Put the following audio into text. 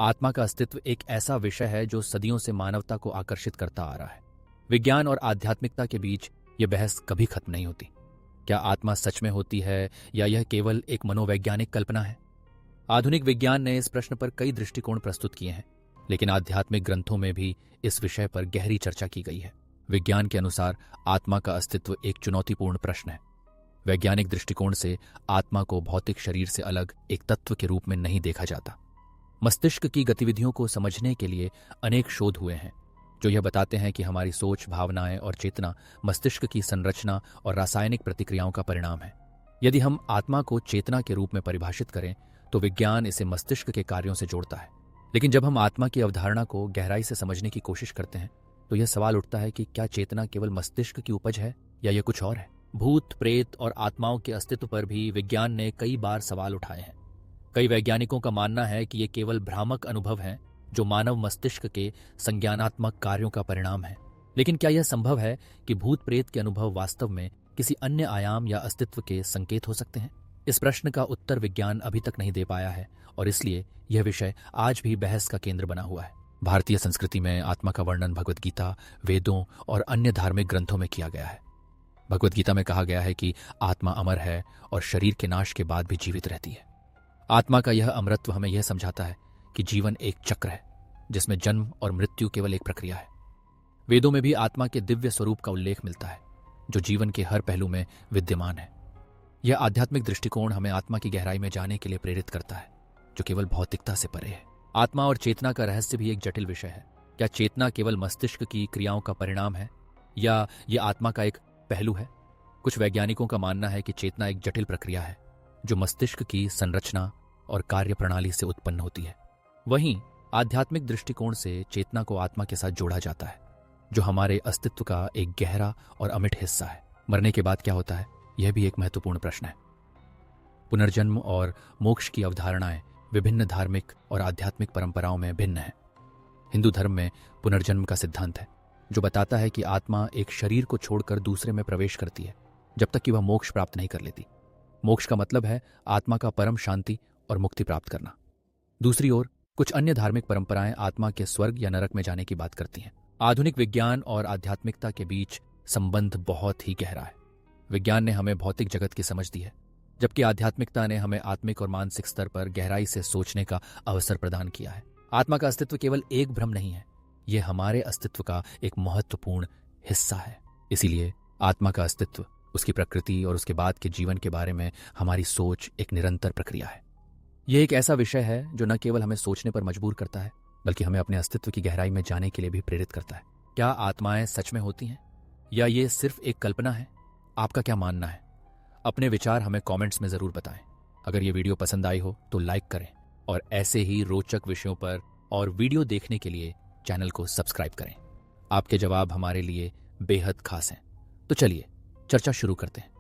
आत्मा का अस्तित्व एक ऐसा विषय है जो सदियों से मानवता को आकर्षित करता आ रहा है। विज्ञान और आध्यात्मिकता के बीच यह बहस कभी खत्म नहीं होती। क्या आत्मा सच में होती है या यह केवल एक मनोवैज्ञानिक कल्पना है? आधुनिक विज्ञान ने इस प्रश्न पर कई दृष्टिकोण प्रस्तुत किए हैं, लेकिन आध्यात्मिक ग्रंथों में भी इस विषय पर गहरी चर्चा की गई है। विज्ञान के अनुसार आत्मा का अस्तित्व एक चुनौतीपूर्ण प्रश्न है। वैज्ञानिक दृष्टिकोण से आत्मा को भौतिक शरीर से अलग एक तत्व के रूप में नहीं देखा जाता। मस्तिष्क की गतिविधियों को समझने के लिए अनेक शोध हुए हैं जो यह बताते हैं कि हमारी सोच, भावनाएं और चेतना मस्तिष्क की संरचना और रासायनिक प्रतिक्रियाओं का परिणाम है। यदि हम आत्मा को चेतना के रूप में परिभाषित करें तो विज्ञान इसे मस्तिष्क के कार्यों से जोड़ता है। लेकिन जब हम आत्मा की अवधारणा को गहराई से समझने की कोशिश करते हैं तो यह सवाल उठता है कि क्या चेतना केवल मस्तिष्क की उपज है या यह कुछ और है? भूत, प्रेत और आत्माओं के अस्तित्व पर भी विज्ञान ने कई बार सवाल उठाए हैं। कई वैज्ञानिकों का मानना है कि ये केवल भ्रामक अनुभव हैं जो मानव मस्तिष्क के संज्ञानात्मक कार्यों का परिणाम है। लेकिन क्या यह संभव है कि भूत प्रेत के अनुभव वास्तव में किसी अन्य आयाम या अस्तित्व के संकेत हो सकते हैं? इस प्रश्न का उत्तर विज्ञान अभी तक नहीं दे पाया है और इसलिए यह विषय आज भी बहस का केंद्र बना हुआ है। भारतीय संस्कृति में आत्मा का वर्णन भगवद गीता, वेदों और अन्य धार्मिक ग्रंथों में किया गया है। भगवद गीता में कहा गया है कि आत्मा अमर है और शरीर के नाश के बाद भी जीवित रहती है। आत्मा का यह अमरत्व हमें यह समझाता है कि जीवन एक चक्र है जिसमें जन्म और मृत्यु केवल एक प्रक्रिया है। वेदों में भी आत्मा के दिव्य स्वरूप का उल्लेख मिलता है जो जीवन के हर पहलू में विद्यमान है। यह आध्यात्मिक दृष्टिकोण हमें आत्मा की गहराई में जाने के लिए प्रेरित करता है जो केवल भौतिकता से परे है। आत्मा और चेतना का रहस्य भी एक जटिल विषय है। क्या चेतना केवल मस्तिष्क की क्रियाओं का परिणाम है या यह आत्मा का एक पहलू है? कुछ वैज्ञानिकों का मानना है कि चेतना एक जटिल प्रक्रिया है जो मस्तिष्क की संरचना और कार्य प्रणाली से उत्पन्न होती है। वहीं आध्यात्मिक दृष्टिकोण से चेतना को आत्मा के साथ जोड़ा जाता है जो हमारे अस्तित्व का एक गहरा और अमिट हिस्सा है। मरने के बाद क्या होता है, यह भी एक महत्वपूर्ण प्रश्न है। पुनर्जन्म और मोक्ष की अवधारणाएं विभिन्न धार्मिक और आध्यात्मिक परंपराओं में भिन्न हैं। हिंदू धर्म में पुनर्जन्म का सिद्धांत है जो बताता है कि आत्मा एक शरीर को छोड़कर दूसरे में प्रवेश करती है जब तक कि वह मोक्ष प्राप्त नहीं कर लेती। मोक्ष का मतलब है आत्मा का परम शांति और मुक्ति प्राप्त करना। दूसरी ओर कुछ अन्य धार्मिक परंपराएं आत्मा के स्वर्ग या नरक में जाने की बात करती हैं। आधुनिक विज्ञान और आध्यात्मिकता के बीच संबंध बहुत ही गहरा है। विज्ञान ने हमें भौतिक जगत की समझ दी है जबकि आध्यात्मिकता ने हमें आत्मिक और मानसिक स्तर पर गहराई से सोचने का अवसर प्रदान किया है। आत्मा का अस्तित्व केवल एक भ्रम नहीं है, यह हमारे अस्तित्व का एक महत्वपूर्ण हिस्सा है। इसीलिए आत्मा का अस्तित्व, उसकी प्रकृति और उसके बाद के जीवन के बारे में हमारी सोच एक निरंतर प्रक्रिया है। यह एक ऐसा विषय है जो न केवल हमें सोचने पर मजबूर करता है बल्कि हमें अपने अस्तित्व की गहराई में जाने के लिए भी प्रेरित करता है। क्या आत्माएं सच में होती हैं या ये सिर्फ एक कल्पना है? आपका क्या मानना है? अपने विचार हमें कमेंट्स में जरूर बताएं। अगर ये वीडियो पसंद आई हो तो लाइक करें और ऐसे ही रोचक विषयों पर और वीडियो देखने के लिए चैनल को सब्सक्राइब करें। आपके जवाब हमारे लिए बेहद खास हैं। तो चलिए चर्चा शुरू करते हैं।